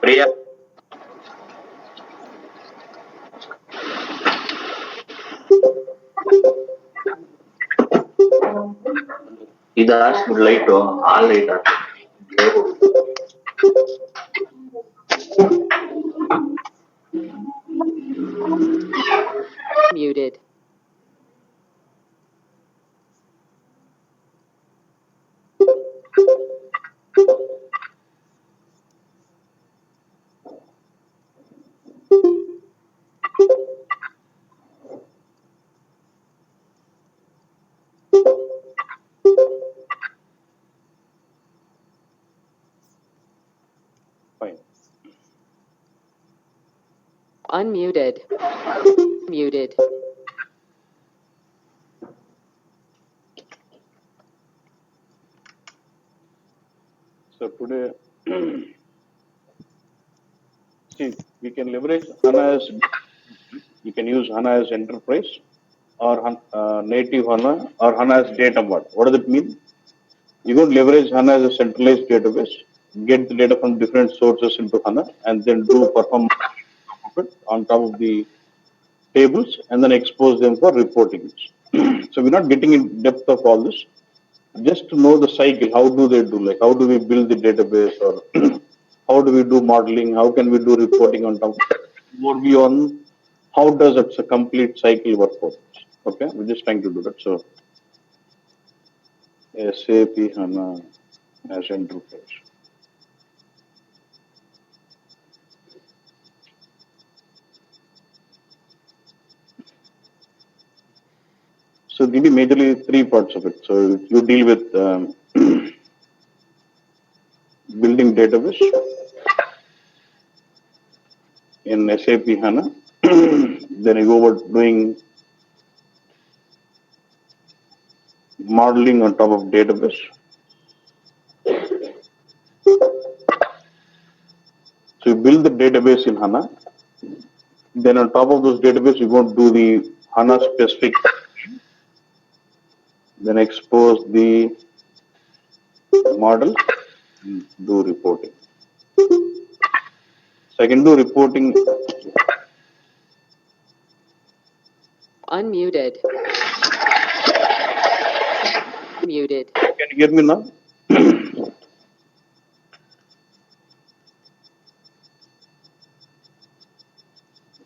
Priya. It asked light all light. Muted. Fine. Unmuted. Muted. So today, see, we can leverage HANA as, you can use HANA as enterprise or native HANA or HANA as data mart. What does it mean? You could leverage HANA as a centralized database, get the data from different sources into HANA, and then do perform on top of the tables and then expose them for reporting. So we're not getting in depth of all this. Just to know the cycle, how do they do? Like, how do we build the database, or how do we do modeling? How can we do reporting on top? More beyond how does it's a complete cycle work for us? Okay, we're just trying to do that. So, SAP HANA as enterprise. So, give me majorly three parts of it. So, you deal with building database in SAP HANA. Then you go over doing modeling on top of database. So you build the database in HANA. Then on top of those database, you're going to do the HANA specific. Then expose the model and do reporting. So I can do reporting. Unmuted. Muted. Can you hear me now?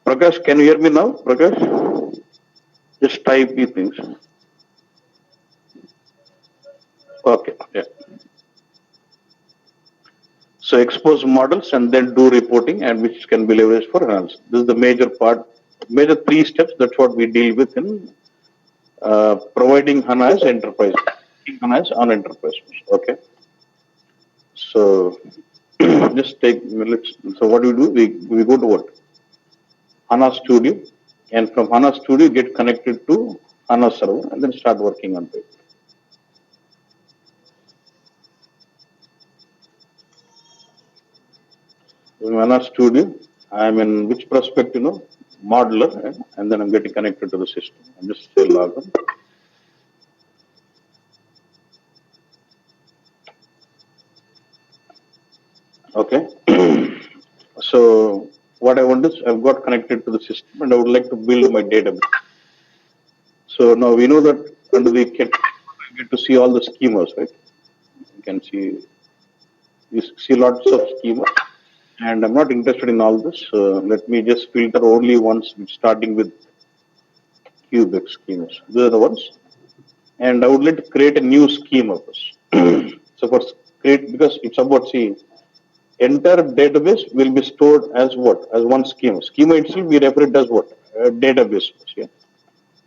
Prakash, can you hear me now? Prakash? Just type these things. Okay, yeah. So expose models and then do reporting, and which can be leveraged for HANA. This is the major part, major three steps. That's what we deal with in providing HANA as enterprise, HANA as on enterprise. Okay. So just take, so what do? We go to what? HANA Studio, and from HANA Studio get connected to HANA server and then start working on it. In HANA Studio, I'm in which prospect, modeler, and then I'm getting connected to the system. I'm just say log on. Okay. So what I want is I've got connected to the system and I would like to build my database. So now we know that under the get to see all the schemas, right? You can see, you see lots of schemas, and I'm not interested in all this. Let me just filter only ones starting with cubic schemas. These are the ones, and I would like to create a new schema first. So for create, because it's about, see, entire database will be stored as what? As one schema. Schema itself we refer it as what? A database. Yeah.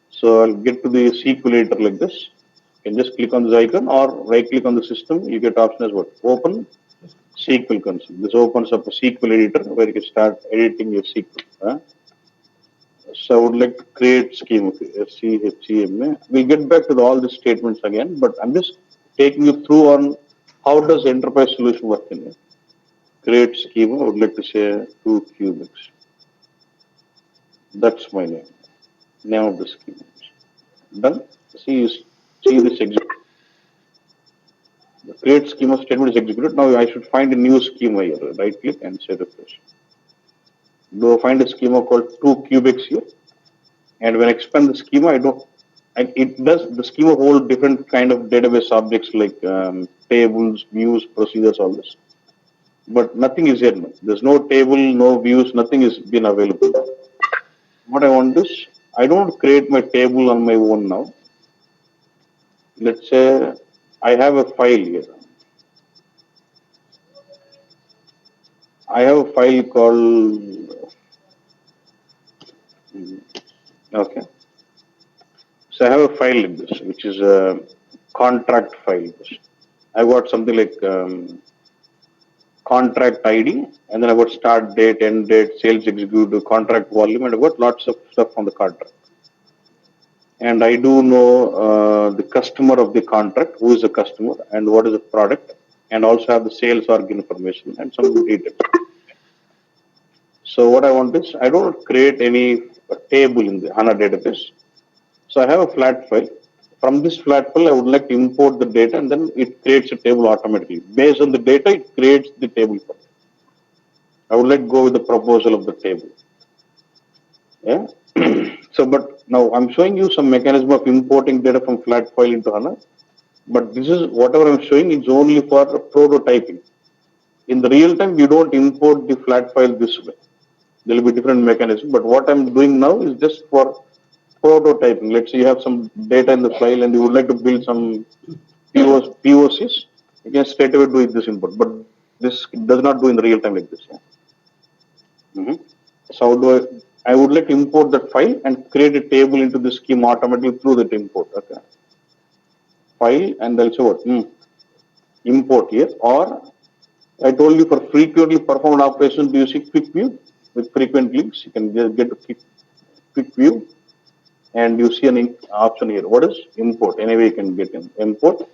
So I'll get to the SQL editor like this. You can just click on this icon or right click on the system. You get option as what? Open SQL console. This opens up a SQL editor where you can start editing your SQL. So I would like to create schema, SCHEMA. We'll get back to all the statements again, but I'm just taking you through on how does enterprise solution work in it. Create schema, I would like to say 2 cubics. That's my name. Name of the schema. Done. See this execute. The create schema statement is executed. Now I should find a new schema here. Right click and say refresh. Do I find a schema called 2cubics here? And when I expand the schema, I don't. And it does the schema hold different kind of database objects like tables, views, procedures, all this. But nothing is here now. There's no table, no views, nothing is been available. What I want is I don't create my table on my own now. Let's say I have a file here. I have a file called okay. So I have a file like this, which is a contract file. I got something like contract ID, and then I got start date, end date, sales executive, contract volume, and I got lots of stuff on the contract. And I do know the customer of the contract, who is the customer, and what is the product, and also have the sales org information and some details. So what I want is I don't create any table in the HANA database. So I have a flat file. From this flat file, I would like to import the data, and then it creates a table automatically. Based on the data, it creates the table file. I would like to go with the proposal of the table. Yeah. So, but now I'm showing you some mechanism of importing data from flat file into HANA. But this is whatever I'm showing is only for prototyping. In the real time, you don't import the flat file this way. There will be different mechanism. But what I'm doing now is just for prototyping. Let's say you have some data in the file and you would like to build some POCs. You can straight away do this import. But this does not do in the real time like this. Yeah? So how do I would like to import that file and create a table into the schema automatically through that import. Okay. File and also what? Import here. Or I told you for frequently performed operations, do you see quick view with frequent links? You can just get a quick view and you see an option here. What is import? Anyway, you can get import.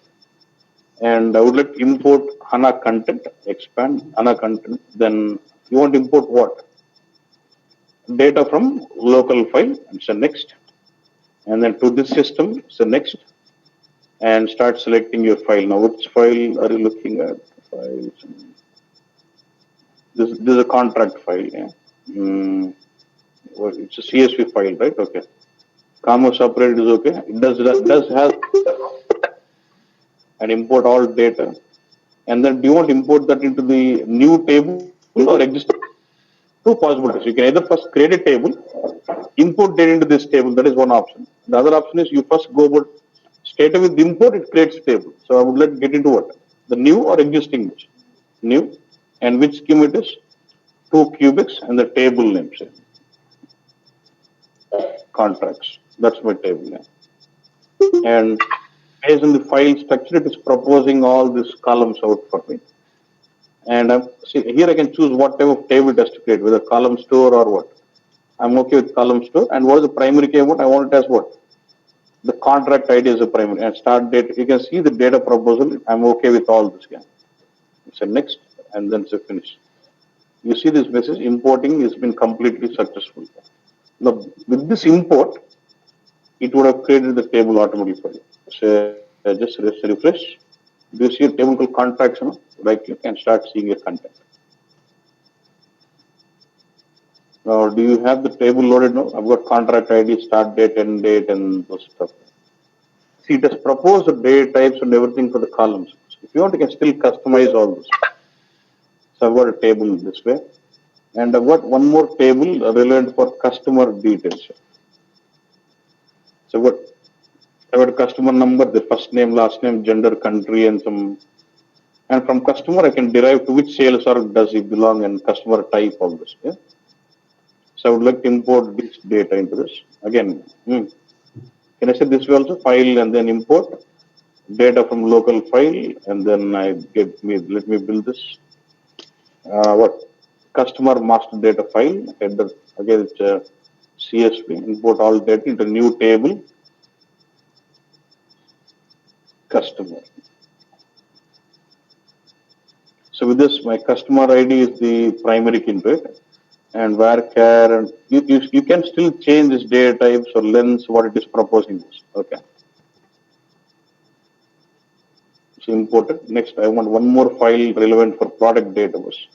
And I would like to import HANA content, expand HANA content. Then you want to import what? Data from local file and say next, and then to this system say next, and start selecting your file. Now which file are you looking at? Files. This is a contract file. Yeah. Well, it's a CSV file, right? Okay. Commerce operator is okay. It does have and import all data, and then do you want to import that into the new table or existing? Two possibilities. You can either first create a table, import data into this table. That is one option. The other option is you first go about straight away with import, it creates a table. So I would like to get into what? The new or existing? New. And which scheme it is? 2cubics and the table name. Say. Contracts. That's my table name. And based on the file structure, it is proposing all these columns out for me. And see, here I can choose what type of table it has to create, whether column store or what. I'm okay with column store. And what is the primary key? What I want it as what? The contract ID is the primary. And start date. You can see the data proposal. I'm okay with all this. Yeah. Say next, and then say finish. You see this message, importing has been completely successful. Now, with this import, it would have created the table automatically for you. So just refresh. Do you see a table called contracts? No? Right click and start seeing your content. Now, do you have the table loaded now? I've got contract ID, start date, end date, and those stuff. See, it has proposed the date types and everything for the columns. If you want, you can still customize all this. So I've got a table this way. And I've got one more table relevant for customer details. So I've got a customer number, the first name, last name, gender, country, and some. And from customer, I can derive to which sales org does he belong and customer type, all this. Yeah? So I would like to import this data into this. Again, can I say this way also? File and then import data from local file, and then let me build this. What? Customer master data file. Header. Again, it's a CSV. Import all data into new table. Customer. So with this, my customer ID is the primary key, right? and varchar, and you can still change this data types or lengths what it is proposing. Okay, so important. Next, I want one more file relevant for product database.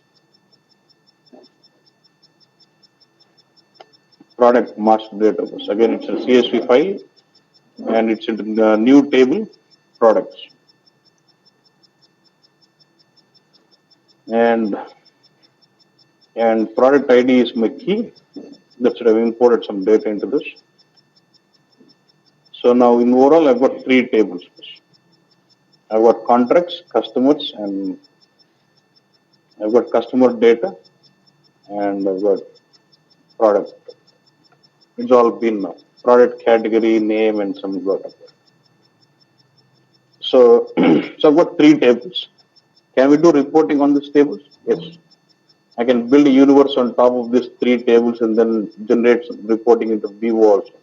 Product master database. Again, it's a CSV file and it's in the new table products. And product ID is my key. That's why I've imported some data into this. So now in overall, I've got 3 tables. I've got contracts, customers, and I've got customer data, and I've got product. It's all been now. Product category, name, and some got up there. So, so I've got 3 tables. Can we do reporting on these tables? Yes. I can build a universe on top of these 3 tables and then generate some reporting into Vivo also.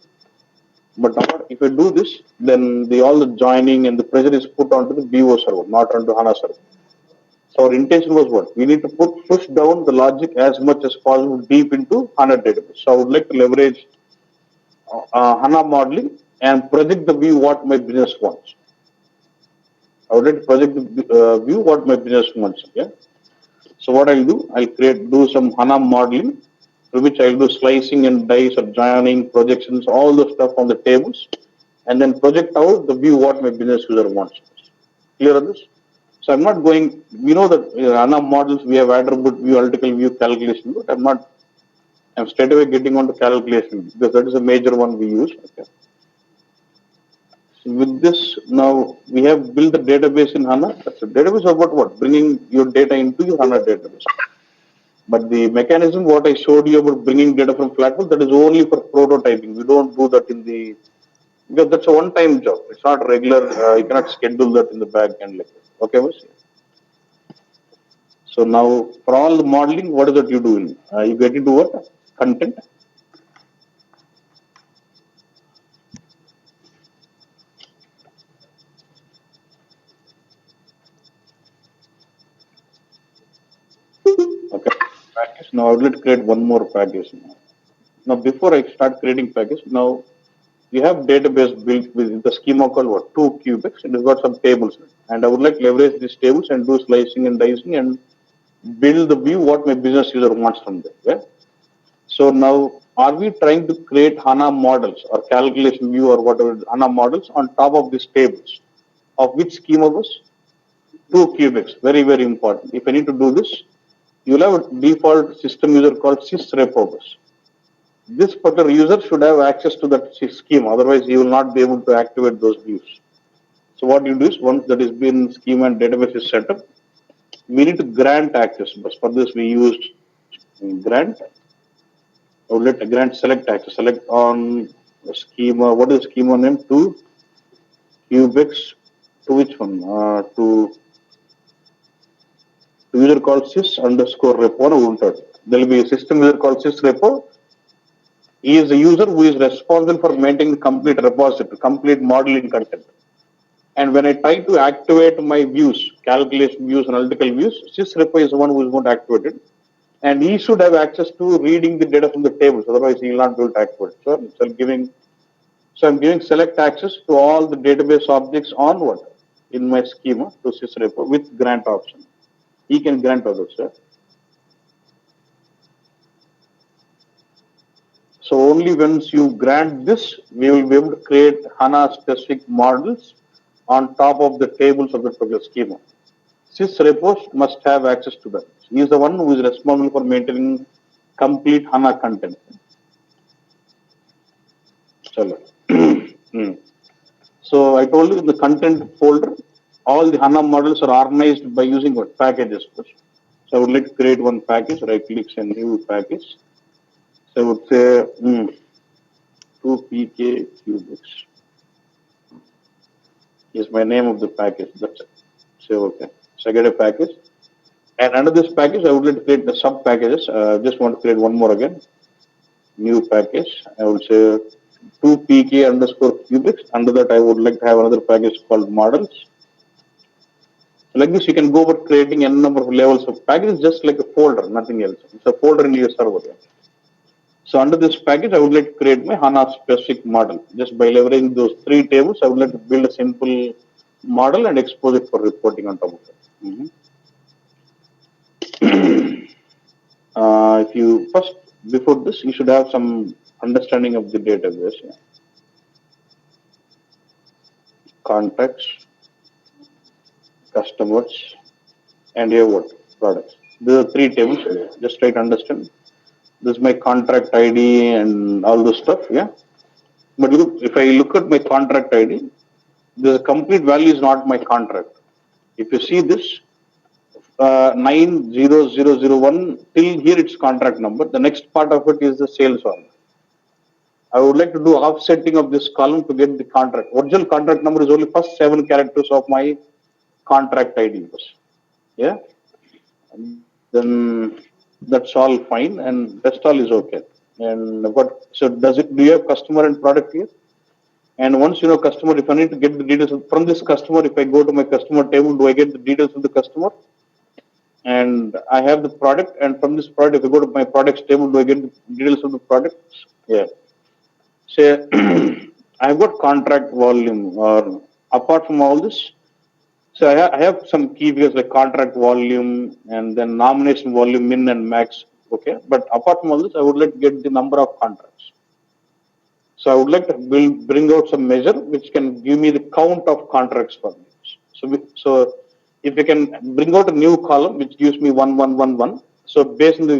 But if I do this, then all the joining and the pressure is put onto the Vivo server, not onto HANA server. So our intention was what? We need to push down the logic as much as possible deep into HANA database. So I would like to leverage HANA modeling and project the view what my business wants. I would like to project the view what my business wants. Yeah. So what I'll do, I'll do some HANA modeling, through which I'll do slicing and dice or joining, projections, all the stuff on the tables, and then project out the view what my business user wants. Clear on this? So I'm not going, we know that HANA models, we have attribute view, article view, calculation, but I'm straight away getting on to calculation because that is a major one we use. Okay. So with this, now we have built the database in HANA. That's a database about what? Bringing your data into your HANA database. But the mechanism, what I showed you about bringing data from Flatpak, that is only for prototyping. We don't do that in the, because that's a one-time job. It's not regular, you cannot schedule that in the back end like that. Okay, boss? So now, for all the modeling, what is that you do? You get into what? Content. Okay. Package. Now I would like to create one more package. Now before I start creating package, now you have database built with the schema called what? 2 cubics. It has got some tables. And I would like to leverage these tables and do slicing and dicing and build the view what my business user wants from there. Yeah? So now, are we trying to create HANA models or calculation view or whatever HANA models on top of these tables? Of which schema was? 2 cubics. Very, very important. If I need to do this, you'll have a default system user called sysrepo bus. This particular user should have access to that schema. Otherwise, he will not be able to activate those views. So what you do is, once that has been schema and database is set up, we need to grant access. But for this, we used grant. I would let grant select access. Select on the schema. What is the schema name? 2 cubics. To which one? To user called sys underscore repo. There will be a system user called sys repo. He is the user who is responsible for maintaining the complete repository, complete modeling content. And when I try to activate my views, calculation views, analytical views, sysrepo is the one who is going to activate it. And he should have access to reading the data from the tables, otherwise he will not be able to activate it. So I'm giving select access to all the database objects on what? In my schema to sysrepo with grant option. He can grant others, sir. So only once you grant this, we will be able to create HANA specific models on top of the tables of the particular schema. Sysrepo must have access to that. He is the one who is responsible for maintaining complete HANA content. So I told you in the content folder, all the HANA models are organized by using what? Packages. So I would like to create one package, right click and new package. So I would say 2pk cubics is my name of the package. That's it. Say okay. So I get a package. And under this package, I would like to create the sub packages. Just want to create one more again. New package. I would say 2pk underscore cubics. Under that, I would like to have another package called models. So like this, you can go about creating n number of levels of package, just like a folder, nothing else. It's a folder in your server. Yeah. So under this package, I would like to create my HANA specific model. Just by leveraging those three tables, I would like to build a simple model and expose it for reporting on top of it. If you first, before this, you should have some understanding of the database. Yeah. Contacts, customers, and your what? Products. There are three tables. Just try to understand. This is my contract ID and all this stuff. Yeah. But look, if I look at my contract ID, the complete value is not my contract. If you see this, 90001 till here it's contract number. The next part of it is the sales order. I would like to do offsetting of this column to get the contract. Original contract number is only first 7 characters of my contract ID. Yeah. Then that's all fine and rest all is okay. And what, so do you have customer and product here? And once you know customer, if I need to get the details from this customer, if I go to my customer table, do I get the details of the customer? And I have the product, and from this product, if I go to my products table, do I get the details of the products? Yeah. Say, I've got contract volume, or apart from all this, so I have some key figures like contract volume and then nomination volume, min and max. Okay. But apart from all this, I would like to get the number of contracts. So I would like to bring out some measure which can give me the count of contracts for me. So if I can bring out a new column which gives me 1111. So based on the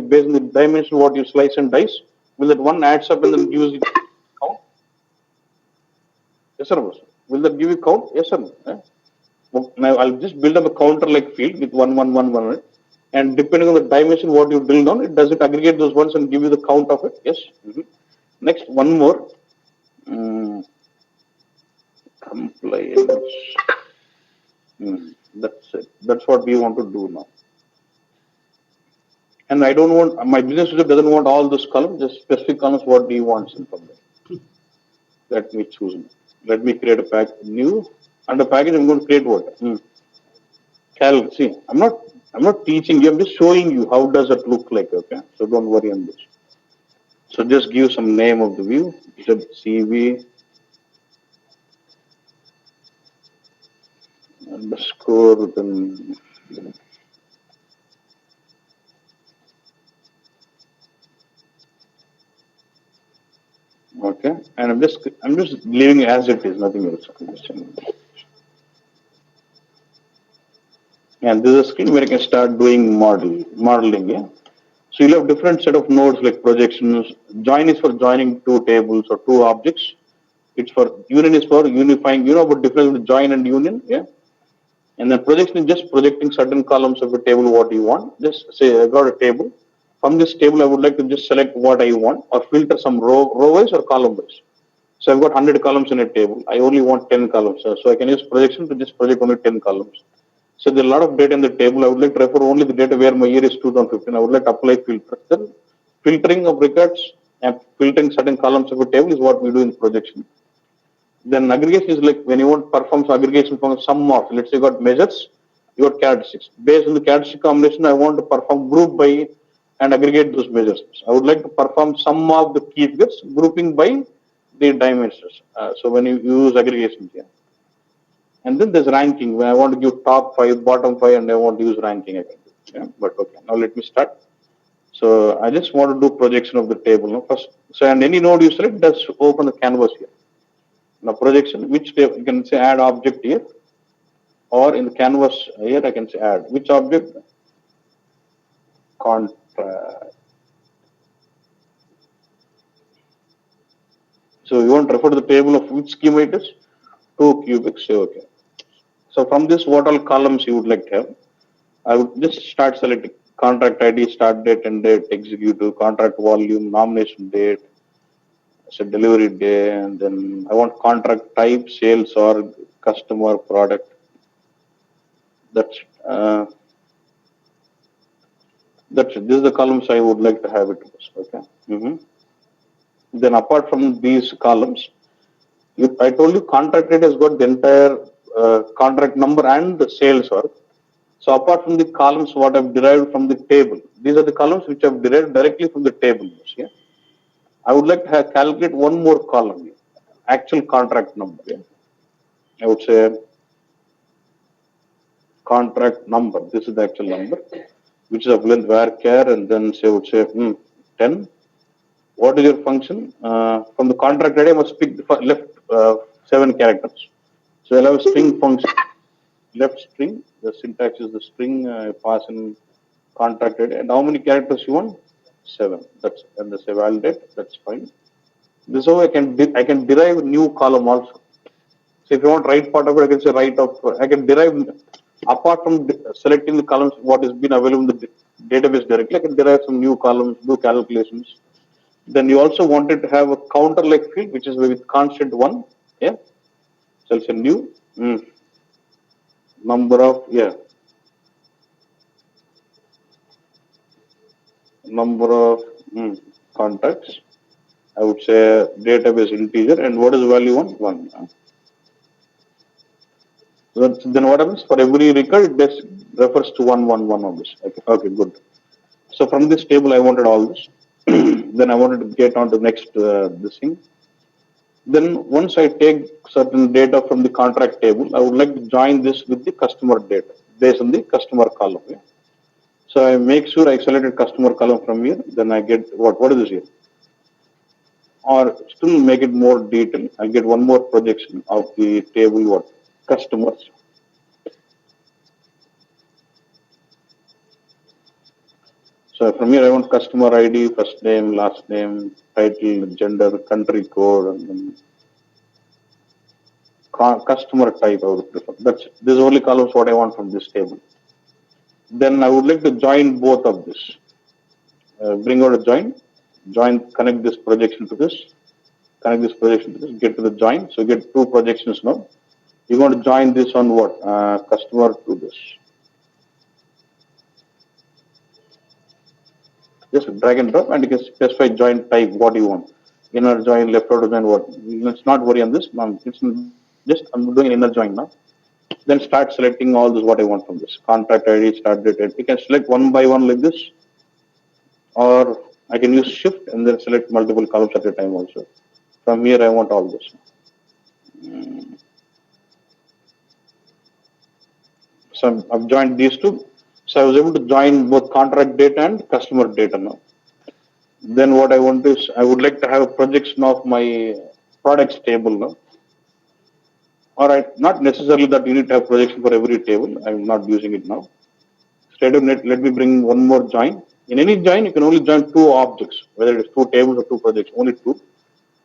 dimension what you slice and dice, will that one adds up and then gives you count? Yes or no? Will that give you count? Yes or no? Now I'll just build up a counter like field with 1111, and depending on the dimension what you build on, does it aggregate those ones and give you the count of it? Yes. Next, one more. Compliance. That's it. That's what we want to do now. And I don't want, my business doesn't want all those columns, just specific columns what we want from there. Let me choose. Let me create a pack new. Under package, I'm going to create what? Calc. See, I'm not teaching you, I'm just showing you how does it look like, okay? So don't worry on this. So just give some name of the view. CV underscore then okay, and I'm just leaving it as it is, nothing else. And this is a screen where I can start doing modeling. Yeah. So you'll have different set of nodes like projections. Join is for joining two tables or two objects. It's for union is for unifying. You know about difference between join and union, yeah. And then projection is just projecting certain columns of a table what you want. Just say I got a table. From this table, I would like to just select what I want or filter some row wise or column wise. So I've got 100 columns in a table. I only want 10 columns. So I can use projection to just project only 10 columns. So there's a lot of data in the table. I would like to refer only the data where my year is 2015. I would like to apply filter. Then filtering of records and filtering certain columns of a table is what we do in projection. Then aggregation is like when you want to perform some aggregation from sum of, let's say you got measures, you got characteristics. Based on the characteristic combination, I want to perform group by and aggregate those measures. I would like to perform sum of the key figures, grouping by the dimensions. So when you use aggregation here. And then there's ranking. When I want to give top 5, bottom 5, and I want to use ranking again. Yeah, but okay. Now let me start. So I just want to do projection of the table. No? First, so and any node you select, just open the canvas here. Now projection, which table, you can say add object here, or in the canvas here I can say add. Which object? Contract. So you want to refer to the table of which schema it is? 2 cubics. Say okay. So from this, what all columns you would like to have? I would just start selecting contract ID, start date and date, executive, contract volume, nomination date, so delivery day, and then I want contract type, sales or customer product. That's that's it. This is the columns I would like to have it. Okay. Then apart from these columns, I told you contract rate has got the entire contract number and the sales org. So apart from the columns, what I've derived from the table, these are the columns which I've derived directly from the table. Yeah? I would like to calculate one more column, here, actual contract number. Yeah? I would say contract number. This is the actual number, which is of length varchar, and then say I would say 10. What is your function? From the contract ID, I must pick the left 7 characters. So I'll have a string function, left string. The syntax is the string pass in contract ID. And how many characters you want? 7. That's and the say validate. That's fine. This is how I can derive new column also. So if you want right part of it, I can say right of. I can derive apart from selecting the columns what has been available in the database directly. I can derive some new columns, do calculations. Then you also wanted to have a counter like field, which is with constant 1. Yeah. So it's a new number of number of contacts. I would say database integer, and what is the value 1? So then what happens for every record? This refers to 111 on this. Okay, good. So from this table, I wanted all this. Then I wanted to get on to next this thing. Then once I take certain data from the contract table, I would like to join this with the customer data based on the customer column. Yeah? So I make sure I selected customer column from here. Then I get what is this here? Or still make it more detailed. I get one more projection of the table customers. So from here I want customer ID, first name, last name, title, gender, country code, and then customer type I would prefer. This is only columns what I want from this table. Then I would like to join both of this. Bring out a join, connect this projection to this, get to the join. So get 2 projections now. You want to join this on what? Customer to this. Just drag and drop, and you can specify join type what you want. Inner join, left outer join, what? Let's not worry on this. I'm doing an inner join now. Then start selecting all this what I want from this. Contract ID, start date. You can select one by one like this, or I can use shift and then select multiple columns at a time also. From here I want all this. So I've joined these 2. So I was able to join both contract data and customer data now. Then what I want is I would like to have a projection of my products table now. Alright, not necessarily that you need to have projection for every table. I'm not using it now. Instead of let me bring one more join. In any join, you can only join 2 objects, whether it is 2 tables or 2 projects, only 2.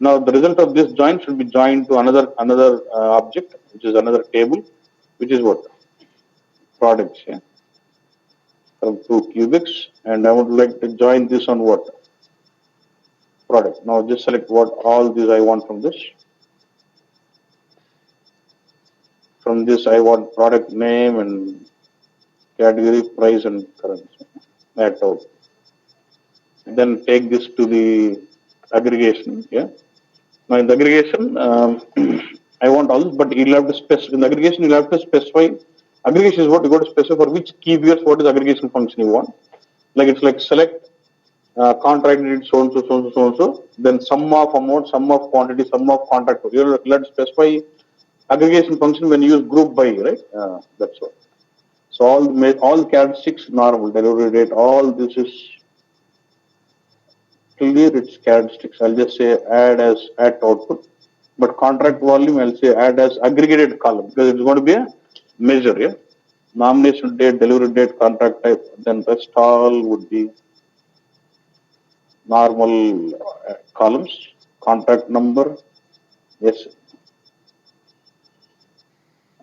Now the result of this join should be joined to another object, which is another table, which is what? Products. Yeah. From 2 cubics, and I would like to join this on what? Product. Now just select what all these I want from this. From this I want product name and category, price, and currency. That out. Then take this to the aggregation. Yeah. Now in the aggregation, I want all this, but you'll have to specify in the aggregation. You'll have to specify. Aggregation is what you got to specify for which keywords. What is aggregation function you want? Like it's like select contract date so and so, so and so, so and so. Then sum of amount, sum of quantity, sum of contract. You'll let specify aggregation function when you use group by, right? That's what. So all characteristics normal delivery date. All this is clear. Its characteristics. I'll just say add output. But contract volume, I'll say add as aggregated column because it's going to be a measure. Yeah. Nomination date, delivery date, contract type. Then rest all would be normal columns. Contract number. Yes.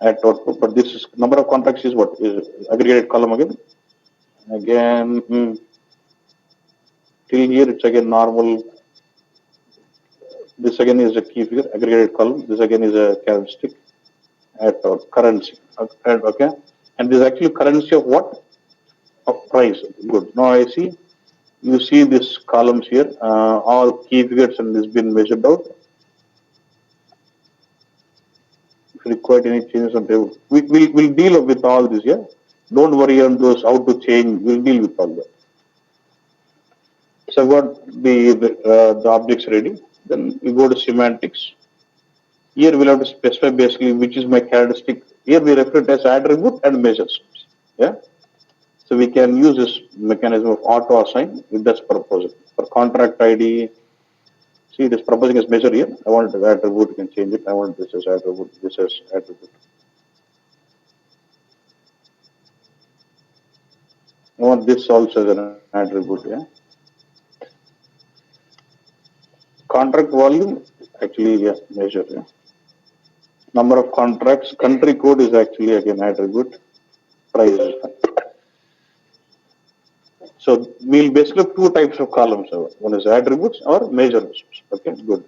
Add output. But this is number of contracts is what is aggregated column again. Till here it's again normal. This again is a key figure, aggregated column. This again is a characteristic at currency. Okay. And this is actually currency of what? Of price. Good. Now I see. You see these columns here. All key figures and this been measured out. If required any changes on table, we'll deal with all this. Yeah. Don't worry on those, how to change, we'll deal with all that. So I've got the objects ready. Then we go to semantics. Here we'll have to specify basically which is my characteristic. Here we refer it as attribute and measures. Yeah. So we can use this mechanism of auto assign if that's proposed. For contract ID, see it is proposing as measure here. I want the attribute, you can change it. I want this as attribute, this as attribute. I want this also as an attribute, yeah. Contract volume, actually, yeah, measure, yeah. Number of contracts, country code is actually again attribute, price is fine. So we'll basically have two types of columns. One is attributes or measures. Okay, good.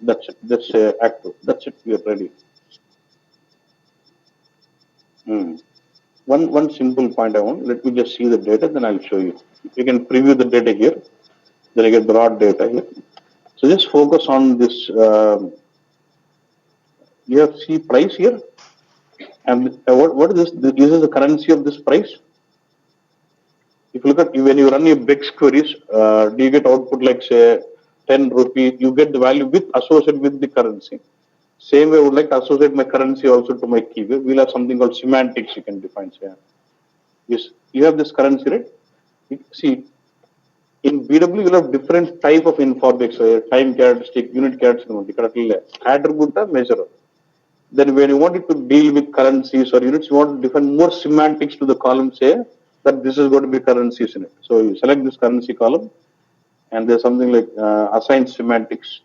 That's it. That's active. That's it. We are ready. Hmm. One simple point I want. Let me just see the data, then I'll show you. You can preview the data here. Then I get broad data here. So just focus on this. You have see price here, and what is this? This is the currency of this price. If you look at when you run your BEX queries, do you get output like say 10 rupees? You get the value with associated with the currency. Same way, I would like to associate my currency also to my keyword. We'll have something called semantics you can define. Say, yes, you have this currency, right? See, in BW, you'll have different type of informatics, time characteristic, unit characteristic, attribute, measure. Then when you want it to deal with currencies or units, you want to define more semantics to the column, say that this is going to be currencies in it. So you select this currency column, and there's something like assign semantics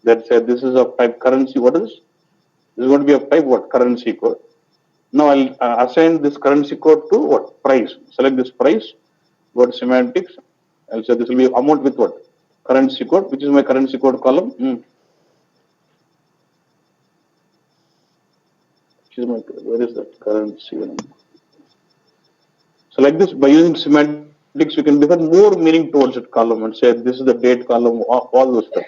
that say this is of type currency. What is this? This is going to be of type what? Currency code. Now I'll assign this currency code to what? Price. Select this price, go to semantics. I'll say this will be amount with what? Currency code, which is my currency code column. Which is my, where is that currency? So like this, by using semantics, we can define more meaning towards that column and say this is the date column, all those stuff.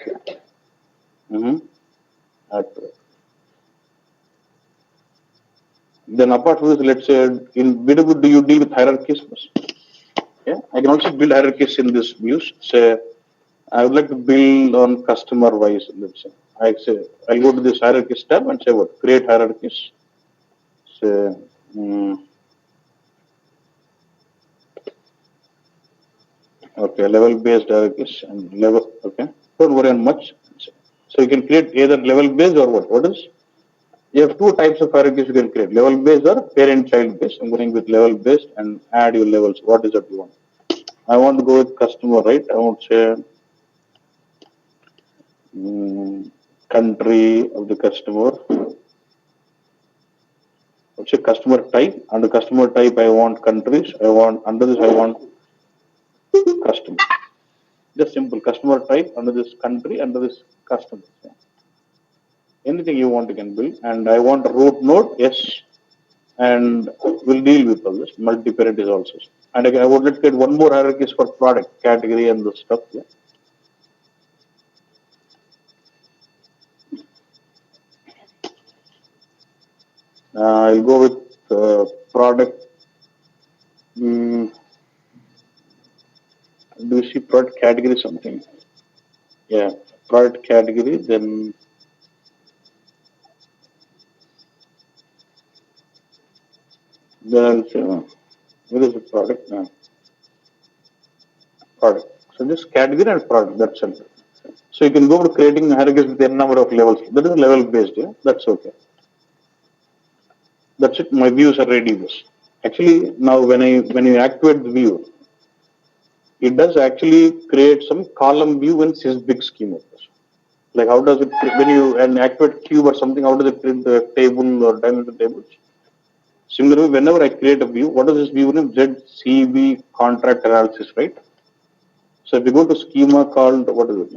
Then apart from this, let's say in BW, do you deal with hierarchies? Yeah, I can also build hierarchies in this views. Say I would like to build on customer wise. Let's say I'll go to this hierarchies tab and say what? Create hierarchies. Say. Okay, level based hierarchies and level. Okay, don't worry on much. So you can create either level based or what? What is? You have two types of hierarchies you can create: level based or parent child based. I'm going with level based and add your levels. What is that you want? I want to go with customer, right? I want to say country of the customer. Let's say customer type. Under customer type, I want countries. I want under this, I want customer. Just simple customer type under this country, under this customer. Anything you want, you can build. And I want a root node, yes. And we'll deal with all this. Multi-parent is also. And again, I would like to get one more hierarchies for product category and the stuff. Yeah. I'll go with product. Do you see product category something? Yeah, product category. Then I'll say, what is the product? Product. So just category and product. That's it. So you can go to creating hierarchies with n number of levels. That is level based. Yeah, that's okay. That's it. My views are ready. This actually now when you activate the view, it does actually create some column view in SysBig schema. Like how does it when you activate cube or something? How does it print the table or dimension tables? Similarly, whenever I create a view, what is this view name? ZCV contract analysis, right? So if you go to schema called what is it?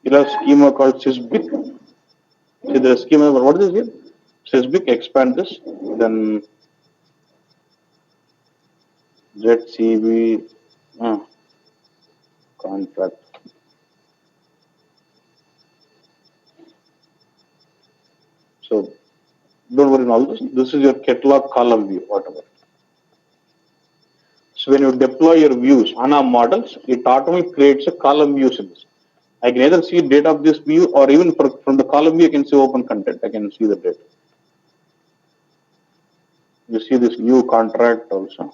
You have schema called SysBig. See the schema. What is this here? SysBig. Expand this. Then ZCV contract. So don't worry, between all this. This is your catalog column view, whatever. So when you deploy your views, HANA models, it automatically creates a column views in this. I can either see data of this view or even from the column view, I can see open content. I can see the data. You see this new contract also.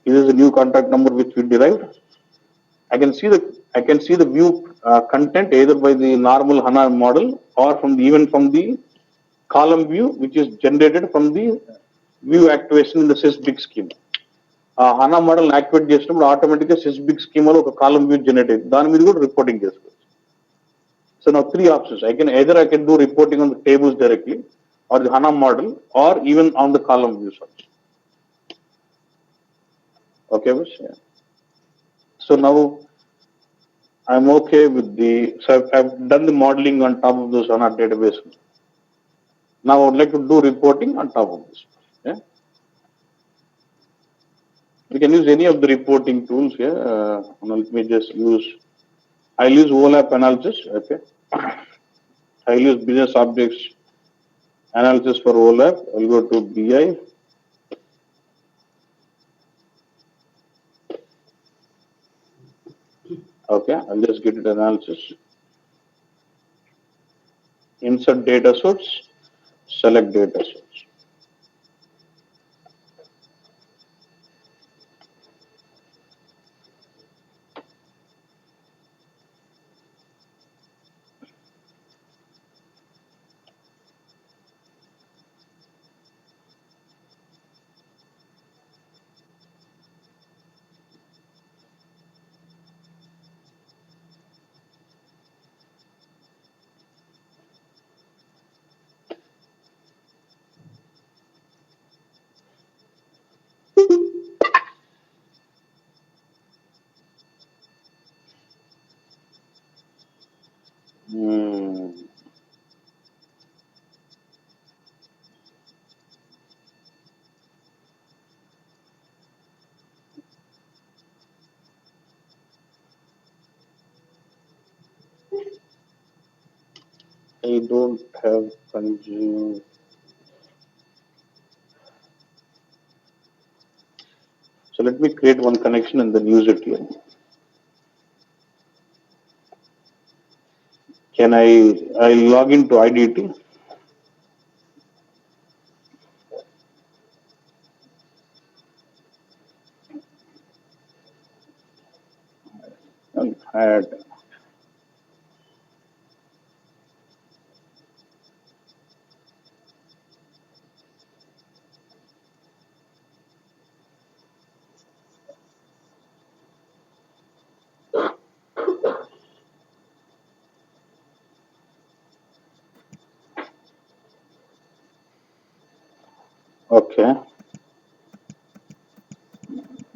This is a new contract number which we derived. I can see the view content either by the normal HANA model or even from the column view which is generated from the view activation in the sysbig schema. HANA model activate చేసినప్పుడు ఆటోమేటిక్గా సిస్బిక్ స్కీమాలో ఒక కాలం view generate అయింది దాని మీద కూడా reporting చేసుకోవచ్చు so నా three options I can do reporting on the tables directly or the HANA model or even on the column views also. Okay, yeah. So now I'm okay with I've done the modeling on top of those HANA database. Now I would like to do reporting on top of this. Yeah. We can use any of the reporting tools here. Let me just I'll use OLAP analysis. Okay. I'll use business objects analysis for OLAP. I'll go to BI. Okay, I'll just get it analysis. Insert data source, select data source. I don't have consume. So let me create one connection and then use it here. Can I log into IDT? I'll add. Okay.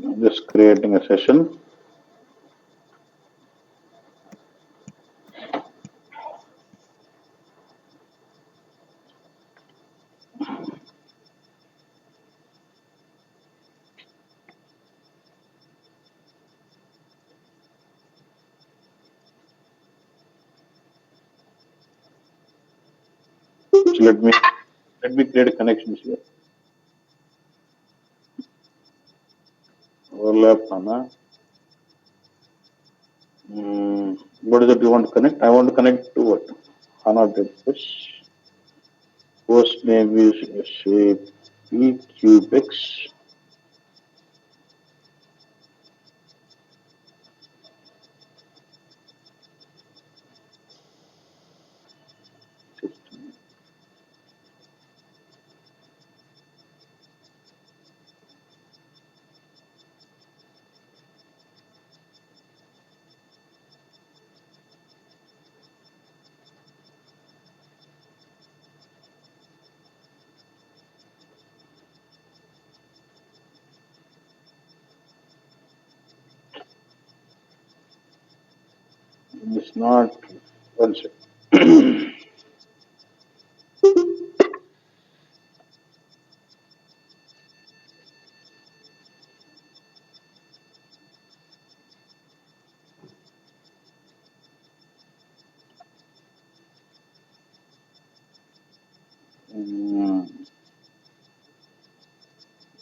I'm just creating a session. So let me create a connection here. Overlap HANA. What is it you want to connect? I want to connect to what? HANA database. Host name is SAP Cubex. It's not one second.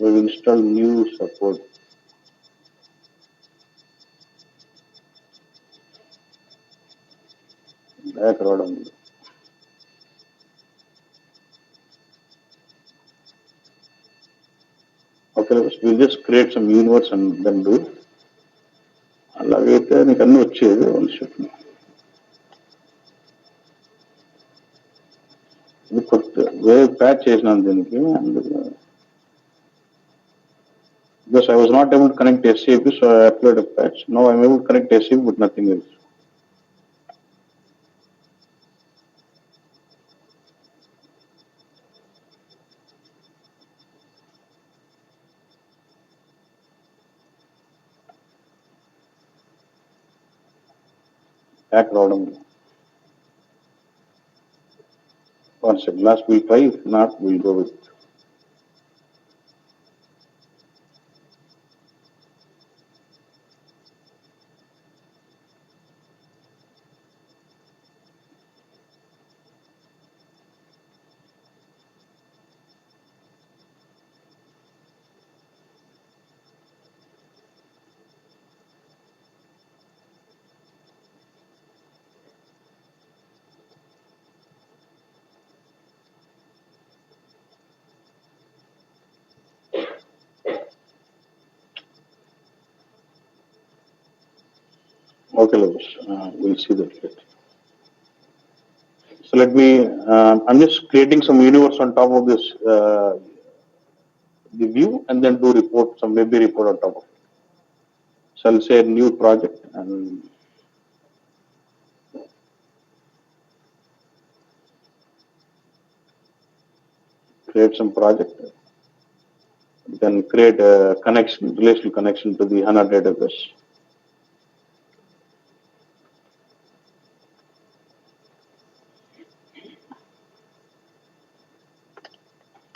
we've installed new support. Back rodam. Okay, we'll just create some universe and then do it. అలాగైతే నీకు అన్నీ వచ్చేది one second. ఇది కొత్త వేరే patch చేసినాను దీనికి అందుకు. Because I was not able to connect SAP, so I applied a patch. Now I'm able to connect SAP, but nothing else. Back rodam. One second. Last we'll try. If not, we'll go with. Okay, Lois. We'll see that later. So let me. I'm just creating some universe on top of this the view, and then do report some maybe report on top of it. So I'll say new project and create some project. Then create a connection, relational connection to the HANA database.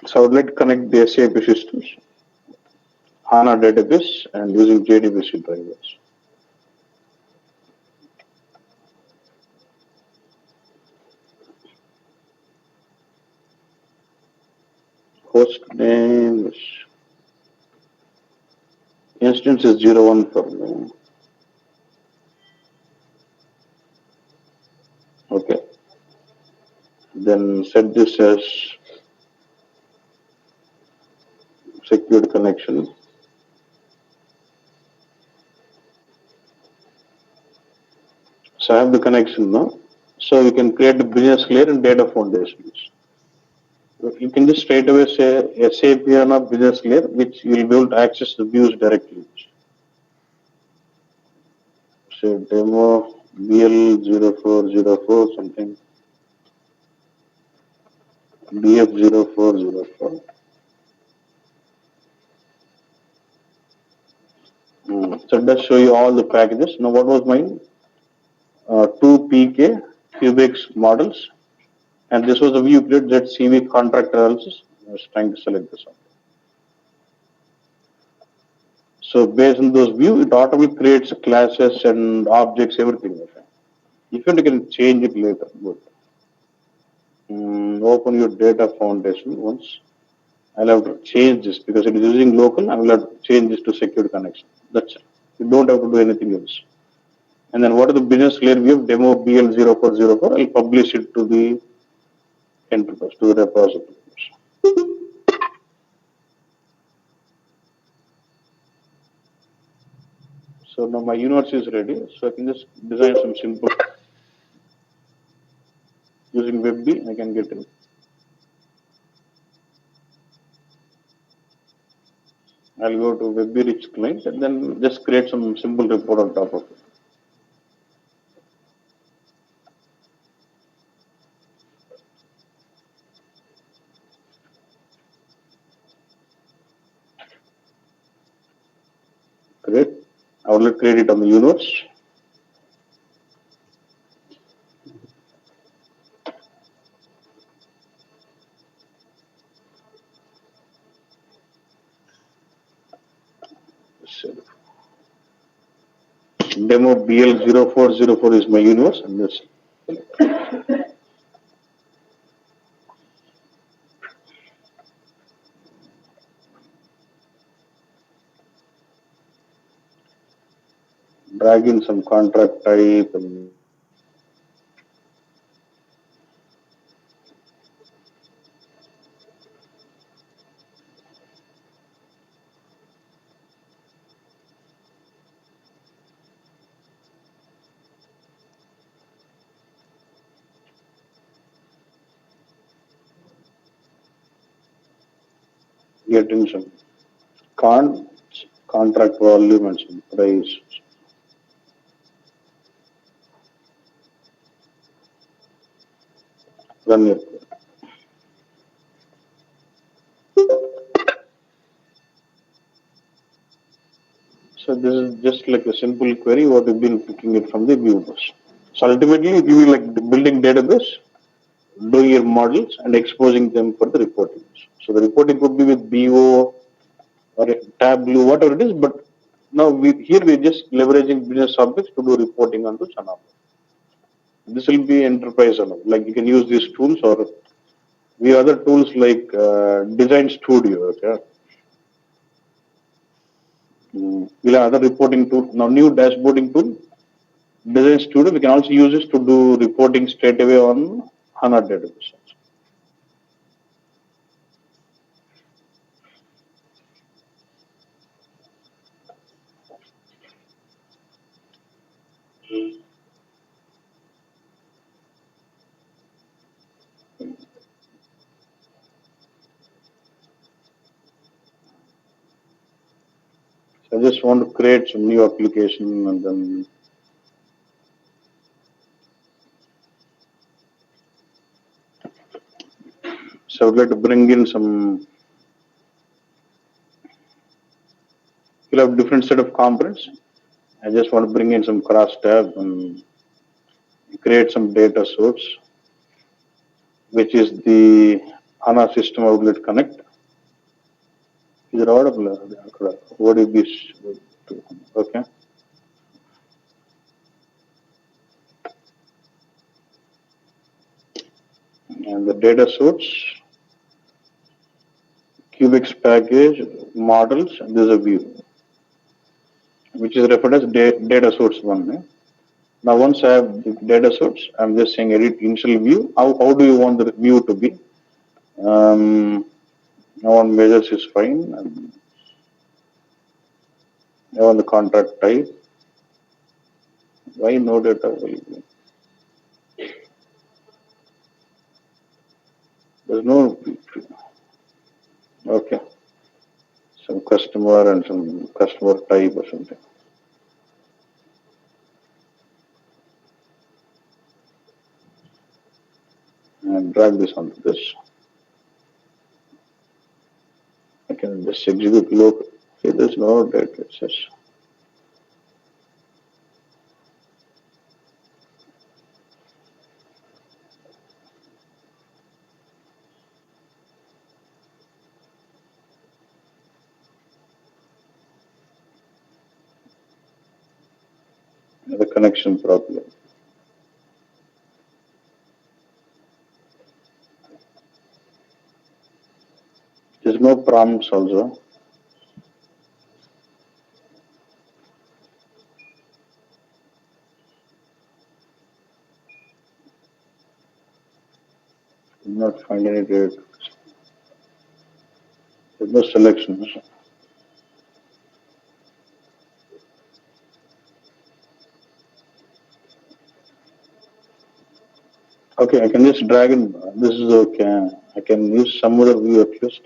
So I would like to connect the SAP systems, HANA database, and using JDBC drivers. Host name is instance is 01 for me. Okay. Then set this as secured connection. So I have the connection now. So we can create the business layer and data foundations. You can just straight away say SAP HANA business layer, which you will be able to access the views directly. Say demo BL0404 something. BF0404. So it does show you all the packages. Now what was mine? 2 PK Cubex models. And this was the view grid that CV contract analysis. I was trying to select this one. So based on those views, it automatically creates classes and objects, everything. If you can change it later, good. Open your data foundation once. I'll have to change this because it is using local. I will have to change this to secure connection. That's it. You don't have to do anything else. And then what are the business layer view of demo BL0404? I'll publish it to the enterprise, to the repository. So now my universe is ready. So I can just design some simple using WebB. I can get it. I'll go to WebB rich client and then just create some simple report on top of it. Great. I will create it on the universe. Demo BL0404 is my universe and this. drag in some contract type and get in some contract volume and some price. Run it. So this is just like a simple query what we've been picking it from the view bus. So ultimately it will be like building database, doing your models and exposing them for the reporting. So the reporting could be with BO or a Tableau, whatever it is, but now here we're just leveraging business objects to do reporting onto HANA. This will be enterprise HANA. Like you can use these tools or we have other tools like Design Studio. Okay. We'll have other reporting tool. Now new dashboarding tool, Design Studio. We can also use this to do reporting straight away on HANA database. So I just want to create some new application and then so I would like to bring in some. You'll have different set of components. I just want to bring in some cross tab and create some data source, which is the HANA system outlet connect. Is it audible? What is this? Okay. And the data source, Cubex package, models, and there's a view, which is referred as data source one. Now, once I have the data source, I'm just saying edit initial view. How do you want the view to be? Now on measures is fine. And now on the contract type. Why no data available? There's no. Okay. Some customer and some customer type or something. And drag this onto this. I can just execute local. See, there's no data access. The connection problem. There's no prompts also. Did not find any data. There's no selections. Okay, I can just drag in. This is okay. I can use some other view at least.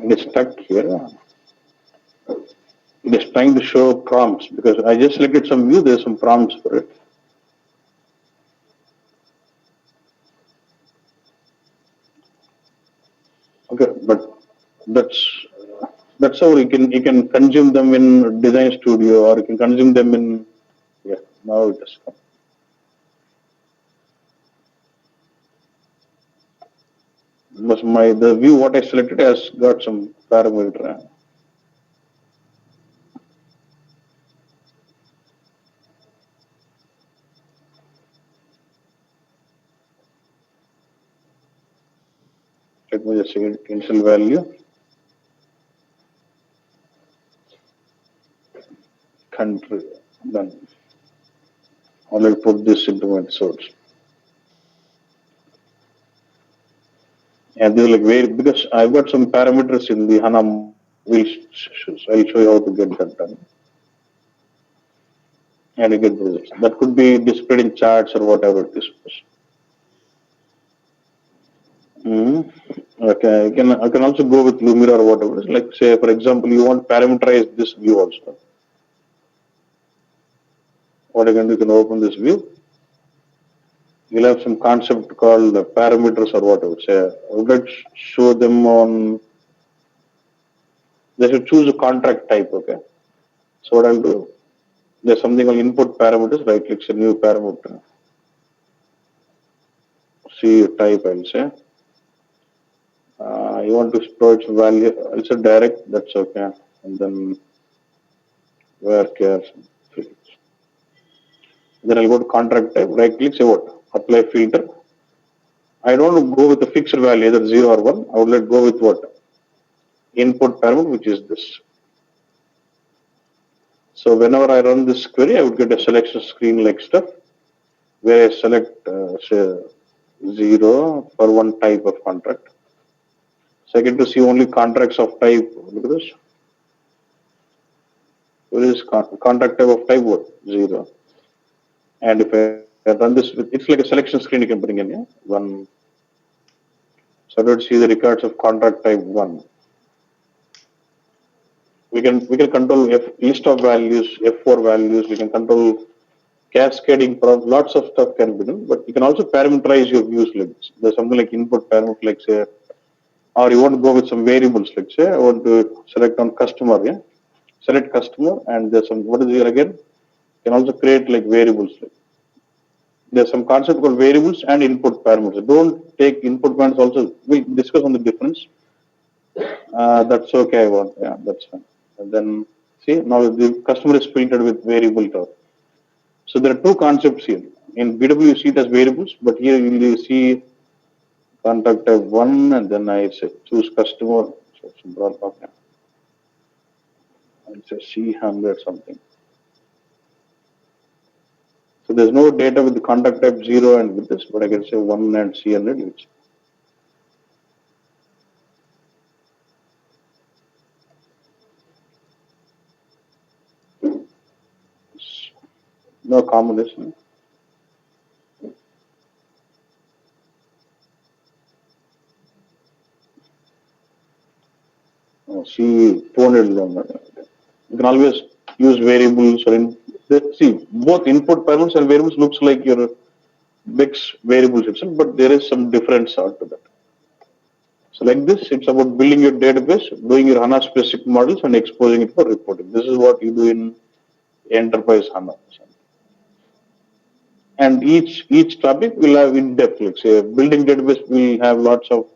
It is stuck here. It is trying to show prompts because I just selected some view. There's some prompts for it. Okay, but that's how you can consume them in Design Studio or you can consume them in. Yeah, now it has come. But the view what I selected has got some parameter. Let me just say initial value, country, done. Or I'll put this into my source. And this is like very, because I've got some parameters in the HANA. I'll show you how to get that done. And you get the results. That could be displayed in charts or whatever it is. Okay, I can also go with Lumira or whatever. Like say for example, you want parameterize this view also. What you can do, you can open this view. You'll have some concept called parameters or whatever. Say I would like to show them on. They should choose a contract type. Okay. So what I'll do, there's something called input parameters. Right click a new parameter. See type. I'll say. You want to store its value. It's a direct. That's okay. And then where cares. Then I'll go to contract type, right click, say what? Apply filter. I don't want to go with a fixed value, either 0 or 1. I would let go with what? Input parameter, which is this. So whenever I run this query, I would get a selection screen like stuff, where I select, say, 0 for one type of contract. So I get to see only contracts of type, look at this. Where is contract type of type what? 0. And if I run this with, it's like a selection screen you can bring in, yeah? One. So let's see the records of contract type 1. We can control list of values, F4 values. We can control cascading. Lots of stuff can be done, but you can also parameterize your views like this. There's something like input parameter, like say, or you want to go with some variables, like say I want to select on customer, yeah. Select customer, and there's some, what is here again? You can also create like variables. There's some concept called variables and input parameters. Don't take input parameters also. We'll discuss on the difference. That's okay. I want, yeah, that's fine. And then see, now the customer is filtered with variable type. So there are two concepts here. In BW you see it as variables, but here you will see contact type 1, and then I say choose customer. So it's brought up, yeah. I say C100 something. So there's no data with the contact type 0 and with this, but I can say 1 and C100, which no combination. C200 is on that. You can always use variables or see both input parameters and variables looks like your mix variables itself, but there is some difference out to that. So like this, it's about building your database, doing your HANA specific models and exposing it for reporting. This is what you do in enterprise HANA. And each topic will have in depth, like say building database will have lots of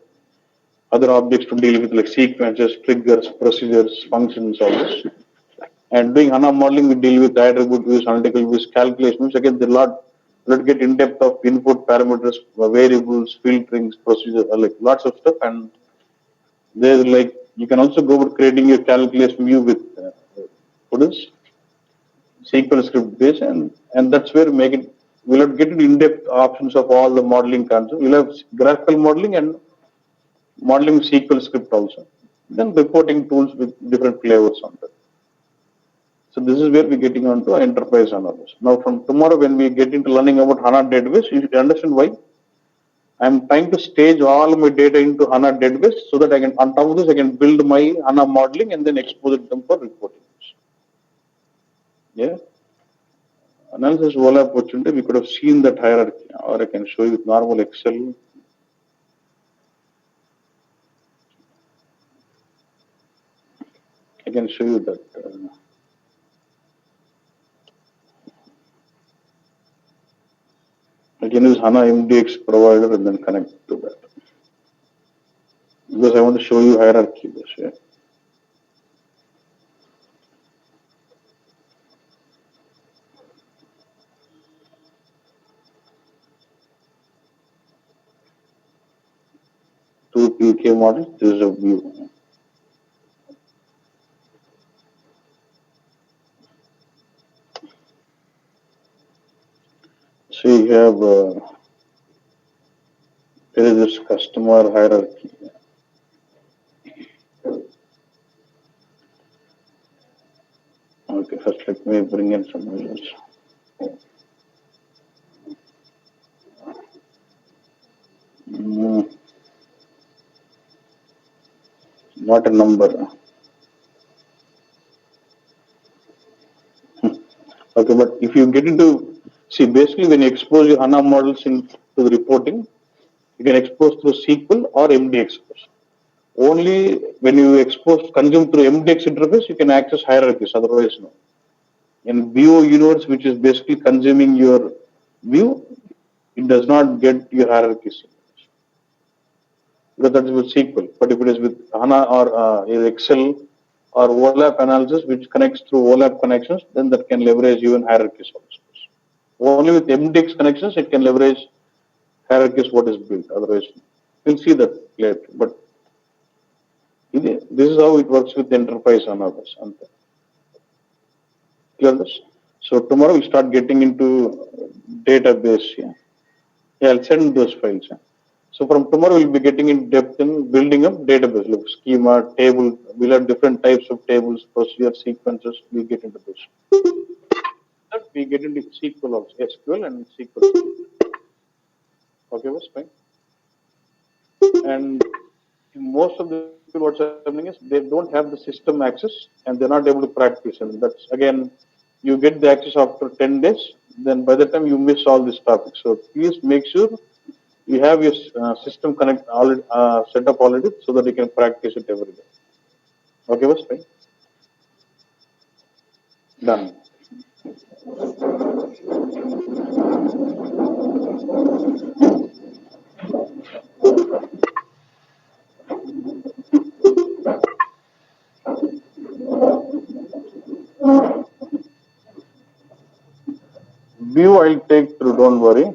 other objects to deal with, like sequences, triggers, procedures, functions, all this. And doing HANA modeling, we deal with attribute views, analytical views, calculations. Again, there are let's get in depth of input parameters, variables, filterings, procedures, like lots of stuff. And there's like you can also go about creating your calculation view with what is SQL script base, and that's where make it. We'll have get in depth options of all the modeling concepts. We'll have graphical modeling and modeling SQL script also. Then reporting tools with different flavors on that. So this is where we're getting on to enterprise analysis. Now from tomorrow when we get into learning about HANA database, you should understand why I'm trying to stage all my data into HANA database so that I can, on top of this, I can build my HANA modeling and then expose it them for reporting. Yeah. Analysis overlap opportunity, we could have seen that hierarchy, or I can show you with normal Excel. I can show you that. I can use HANA MDX provider and then connect to that. because I want to show you hierarchy. This, yeah. Two PK models. This is a view. So you have there is this customer hierarchy. Okay, first let me bring in some measures. Mm, not a number. Okay, but if you get into, see, basically when you expose your HANA models into the reporting, you can expose through SQL or MD expose. Only when you expose consume through MDX interface, you can access hierarchies. Otherwise, no. In view universe, which is basically consuming your view, it does not get your hierarchies because that is with SQL. But if it is with HANA or Excel or OLAP analysis, which connects through OLAP connections, then that can leverage even hierarchies also. Only with MDX connections, it can leverage hierarchies what is built. Otherwise, we'll see that later. But this is how it works with enterprise analysis. Clear this? So tomorrow we start getting into database. Yeah, I'll send those files. Yeah. So from tomorrow we'll be getting in depth in building up database, like schema, table. We'll have different types of tables, procedure, sequences. We get into this. We get into SQL also, SQL and SQL. Okay, was fine. And most of the people, what's happening is they don't have the system access and they're not able to practice. And that's again, you get the access after 10 days. Then by the time you miss all these topics. So please make sure you have your system connect already set up already so that you can practice it every day. Okay, was fine. Done. View I'll take through. Don't worry.